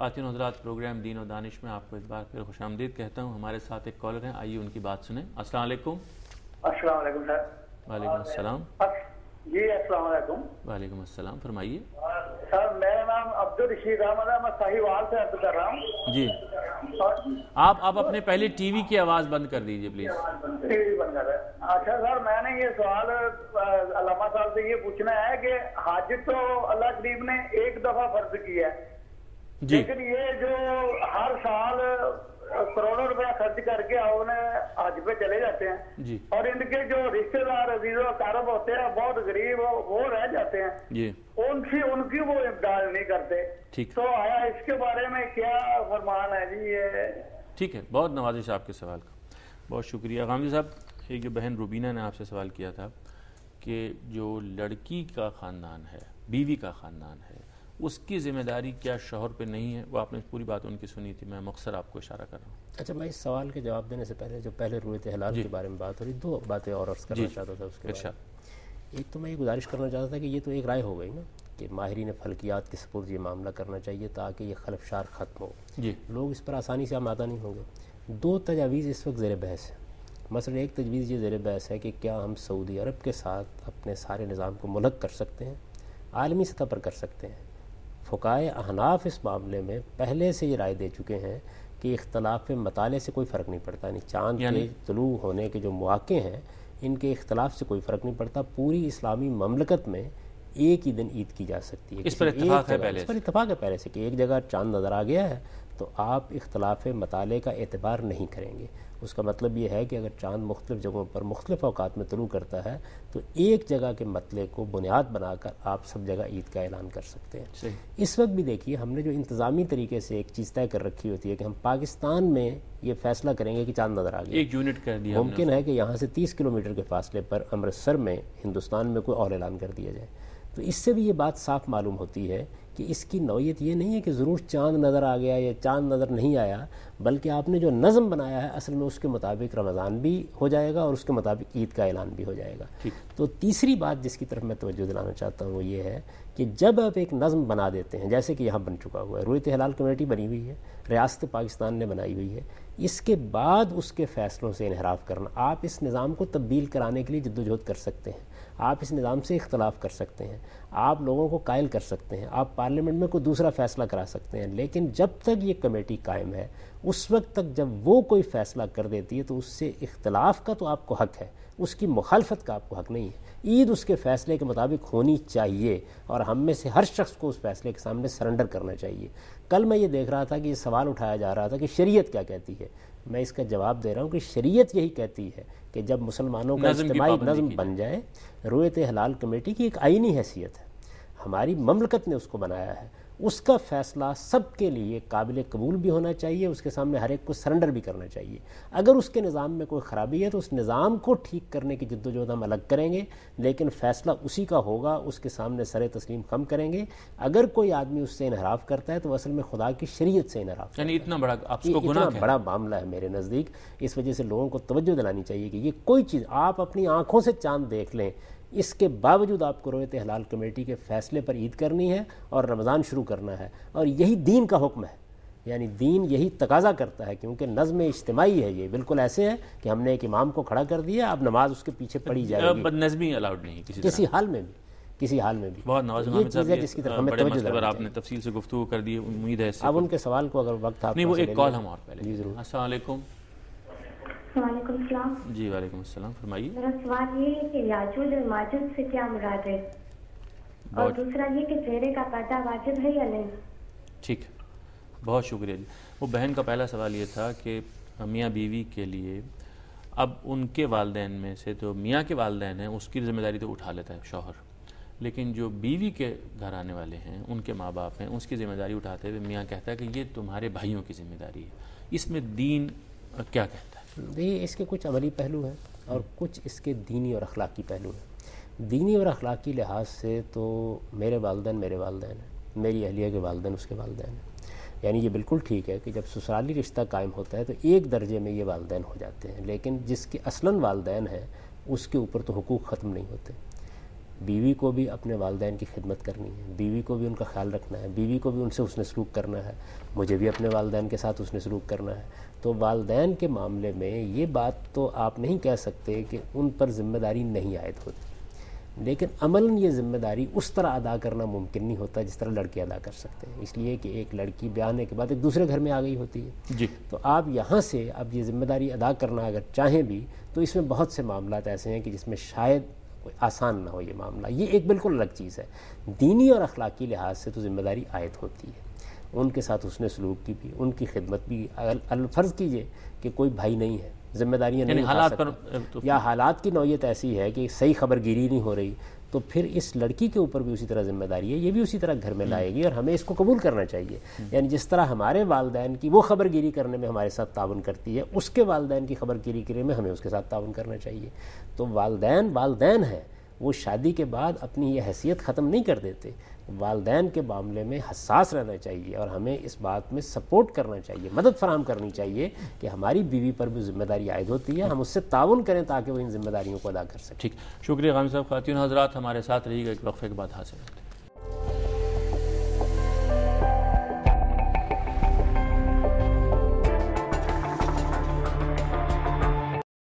خواتین حضرات، پروگرام دین و دانش میں آپ کو ایک بار پھر خوش آمدید کہتا ہوں. ہمارے ساتھ ایک کالر ہیں، آئیے ان کی بات سنیں. السلام علیکم. السلام علیکم سر. وعلیکم السلام. جی السلام علیکم. وعلیکم السلام، فرمائیے. سر میرا نام عبدالرشید احمد ہے، میں ساہیوال سے عرض کر رہا ہوں. جی آپ اپنے پہلے ٹی وی کی آواز بند کر دیجیے پلیز. ٹی وی بند کر رہے ہیں. اچھا سر، میں نے یہ سوال علامہ صاحب سے یہ پوچھنا ہے کہ حج تو اللہ کریم نے ایک دفعہ فرض کیا ہے، لیکن یہ جو ہر سال کروڑوں روپیہ خرچ کر کے اپنے حج پہ چلے جاتے ہیں اور ان کے جو رشتے دار عزیز و اقارب ہوتے ہیں بہت غریب وہ رہ جاتے ہیں، ان کی وہ امداد نہیں کرتے، تو آیا اس کے بارے میں کیا فرمان ہے جی؟ یہ ٹھیک ہے، بہت نوازش آپ کے سوال کا، بہت شکریہ. غامدی صاحب، ایک جو بہن روبینہ نے آپ سے سوال کیا تھا کہ جو لڑکی کا خاندان ہے، بیوی کا خاندان ہے، اس کی ذمہ داری کیا شوہر پہ نہیں ہے؟ وہ آپ نے پوری بات ان کی سنی تھی، میں مختصر آپ کو اشارہ کر رہا ہوں. اچھا، میں اس سوال کے جواب دینے سے پہلے جو پہلے رویت حلال کے بارے میں بات ہو رہی، دو باتیں اور عرض کرنا چاہتا تھا اس کے بارے میں. ایک تو میں یہ گزارش کرنا چاہتا تھا کہ یہ تو ایک رائے ہو گئی نا کہ ماہرین فلکیات کے سپرد یہ معاملہ کرنا چاہیے تاکہ یہ خلفشار ختم ہو. لوگ اس پر آسانی سے آمادہ نہیں ہوں گے. دو تجاویز اس وقت زیر بحث ہے. مثلا ایک تجویز یہ زیر بحث ہے کہ کیا ہم سعودی عرب کے ساتھ اپنے سارے نظام کو ملحق کر سکتے ہیں، عالمی سطح پر کر سکتے ہیں. فقہائے احناف اس معاملے میں پہلے سے یہ رائے دے چکے ہیں کہ اختلاف مطالعے سے کوئی فرق نہیں پڑتا، یعنی چاند کے طلوع ہونے کے جو مواقع ہیں ان کے اختلاف سے کوئی فرق نہیں پڑتا. پوری اسلامی مملکت میں ایک ہی دن عید کی جا سکتی ہے. اس پر اتفاق ہے پہلے سے کہ ایک جگہ چاند نظر آ گیا ہے تو آپ اختلاف مطالعے کا اعتبار نہیں کریں گے. اس کا مطلب یہ ہے کہ اگر چاند مختلف جگہوں پر مختلف اوقات میں طلوع کرتا ہے تو ایک جگہ کے مطلع کو بنیاد بنا کر آپ سب جگہ عید کا اعلان کر سکتے ہیں. اس وقت بھی دیکھیے، ہم نے جو انتظامی طریقے سے ایک چیز طے کر رکھی ہوتی ہے کہ ہم پاکستان میں یہ فیصلہ کریں گے کہ چاند نظر آ گیا، ایک یونٹ کر دیا. ممکن ہے کہ یہاں سے 30 کلومیٹر کے فاصلے پر امرتسر میں ہندوستان میں کوئی اور اعلان کر دیا جائے. تو اس سے بھی یہ بات صاف معلوم ہوتی ہے کہ اس کی نوعیت یہ نہیں ہے کہ ضرور چاند نظر آ گیا یا چاند نظر نہیں آیا، بلکہ آپ نے جو نظم بنایا ہے اصل میں اس کے مطابق رمضان بھی ہو جائے گا اور اس کے مطابق عید کا اعلان بھی ہو جائے گا. تو تیسری بات جس کی طرف میں توجہ دلانا چاہتا ہوں وہ یہ ہے کہ جب آپ ایک نظم بنا دیتے ہیں، جیسے کہ یہاں بن چکا ہوا ہے، رویت حلال کمیٹی بنی ہوئی ہے، ریاست پاکستان نے بنائی ہوئی ہے، اس کے بعد اس کے فیصلوں سے انحراف کرنا، آپ اس نظام کو تبدیل کرانے کے لیے جدوجہد کر سکتے ہیں، آپ اس نظام سے اختلاف کر سکتے ہیں، آپ لوگوں کو قائل کر سکتے ہیں، آپ پارلیمنٹ میں کوئی دوسرا فیصلہ کرا سکتے ہیں، لیکن جب تک یہ کمیٹی قائم ہے اس وقت تک جب وہ کوئی فیصلہ کر دیتی ہے تو اس سے اختلاف کا تو آپ کو حق ہے، اس کی مخالفت کا آپ کو حق نہیں ہے. عید اس کے فیصلے کے مطابق ہونی چاہیے اور ہم میں سے ہر شخص کو اس فیصلے کے سامنے سرنڈر کرنا چاہیے. کل میں یہ دیکھ رہا تھا کہ یہ سوال اٹھایا جا رہا تھا کہ شریعت کیا کہتی ہے. میں اس کا جواب دے رہا ہوں کہ شریعت یہی کہتی ہے کہ جب مسلمانوں کا اجتماعی نظم بن جائے، رویت حلال کمیٹی کی ایک آئینی حیثیت ہے، ہماری مملکت نے اس کو بنایا ہے، اس کا فیصلہ سب کے لیے قابل قبول بھی ہونا چاہیے، اس کے سامنے ہر ایک کو سرنڈر بھی کرنا چاہیے. اگر اس کے نظام میں کوئی خرابی ہے تو اس نظام کو ٹھیک کرنے کی جدوجہد ہم الگ کریں گے، لیکن فیصلہ اسی کا ہوگا، اس کے سامنے سر تسلیم خم کریں گے. اگر کوئی آدمی اس سے انحراف کرتا ہے تو اصل میں خدا کی شریعت سے انحراف، یعنی اتنا بڑا معاملہ ہے میرے نزدیک. اس وجہ سے لوگوں کو توجہ دلانی چاہیے کہ یہ کوئی چیز آپ اپنی آنکھوں سے چاند دیکھ لیں، اس کے باوجود آپ کو رویت حلال کمیٹی کے فیصلے پر عید کرنی ہے اور رمضان شروع کرنا ہے، اور یہی دین کا حکم ہے. یعنی دین یہی تقاضا کرتا ہے، کیونکہ نظم اجتماعی ہے. یہ بالکل ایسے ہے کہ ہم نے ایک امام کو کھڑا کر دیا، اب نماز اس کے پیچھے پڑھی جائے گی، بدنظمی الاؤڈ نہیں کسی حال میں بھی، کسی حال میں بھی. بہت نواز یہ چیز ہے جس کی طرف ہمیں توجہ دلانی چاہیے. آپ نے تفصیل سے گفتگو کر دی، امید ہے اب ان کے سوال کو اگر وقت آپ نہیں، وہ ایک کال ہم اور پہلے. جی ضرور. السلام علیکم. وعلیکم السلام. جی وعلیکم السلام، فرمائیے. میرا سوال یہ ہے کہ یاجوج اور ماجوج سے کیا مراد ہے، اور دوسرا یہ کہ چہرے کا پردہ واجب ہے یا نہیں. ٹھیک ہے، بہت شکریہ. جی وہ بہن کا پہلا سوال یہ تھا کہ میاں بیوی کے لیے اب ان کے والدین میں سے تو میاں کے والدین ہیں، اس کی ذمہ داری تو اٹھا لیتا ہے شوہر، لیکن جو بیوی کے گھر آنے والے ہیں، ان کے ماں باپ ہیں، اس کی ذمہ داری اٹھاتے ہوئے میاں کہتا ہے کہ یہ تمہارے بھائیوں کی ذمہ داری ہے. اس میں دین کیا کہتا ہے؟ اس کے کچھ عملی پہلو ہیں اور کچھ اس کے دینی اور اخلاقی پہلو ہیں. دینی اور اخلاقی لحاظ سے تو میرے والدین ہیں، میری اہلیہ کے والدین اس کے والدین ہیں. یعنی یہ بالکل ٹھیک ہے کہ جب سسرالی رشتہ قائم ہوتا ہے تو ایک درجے میں یہ والدین ہو جاتے ہیں، لیکن جس کے اصلاً والدین ہیں اس کے اوپر تو حقوق ختم نہیں ہوتے. بیوی کو بھی اپنے والدین کی خدمت کرنی ہے، بیوی کو بھی ان کا خیال رکھنا ہے، بیوی کو بھی ان سے حسن سلوک کرنا ہے، مجھے بھی اپنے والدین کے ساتھ حسن سلوک کرنا ہے۔ تو والدین کے معاملے میں یہ بات تو آپ نہیں کہہ سکتے کہ ان پر ذمہ داری نہیں عائد ہوتی، لیکن عملاً یہ ذمہ داری اس طرح ادا کرنا ممکن نہیں ہوتا جس طرح لڑکے ادا کر سکتے ہیں، اس لیے کہ ایک لڑکی بیاہ ہونے کے بعد ایک دوسرے گھر میں آ گئی ہوتی ہے جی، تو آپ یہاں سے اب یہ ذمہ داری ادا کرنا اگر چاہیں بھی تو اس میں بہت سے معاملات ایسے ہیں کہ جس میں شاید کوئی آسان نہ ہو یہ معاملہ۔ یہ ایک بالکل الگ چیز ہے، دینی اور اخلاقی لحاظ سے تو ذمہ داری عائد ہوتی ہے، ان کے ساتھ حسن سلوک کی بھی، ان کی خدمت بھی۔ الفرض کیجئے کہ کوئی بھائی نہیں ہے، ذمہ داریاں نہیں اٹھا سکتا، یا حالات کی نوعیت ایسی ہے کہ صحیح خبر گیری نہیں ہو رہی، تو پھر اس لڑکی کے اوپر بھی اسی طرح ذمہ داری ہے، یہ بھی اسی طرح گھر میں لائے گی، اور ہمیں اس کو قبول کرنا چاہیے۔ یعنی جس طرح ہمارے والدین کی وہ خبر گیری کرنے میں ہمارے ساتھ تعاون کرتی ہے، اس کے والدین کی خبر گیری کرنے میں ہمیں اس کے ساتھ تعاون کرنا چاہیے۔ تو والدین ہیں، وہ شادی کے بعد اپنی یہ حیثیت ختم نہیں کر دیتے، والدین کے معاملے میں حساس رہنا چاہیے، اور ہمیں اس بات میں سپورٹ کرنا چاہیے، مدد فراہم کرنی چاہیے کہ ہماری بیوی پر بھی ذمہ داری عائد ہوتی ہے، ہم اس سے تعاون کریں تاکہ وہ ان ذمہ داریوں کو ادا کر سکیں۔ ٹھیک، شکریہ غازی صاحب۔ خواتین حضرات ہمارے ساتھ رہی گا، ایک وقفے کے بعد حاصل ہوتے ہیں۔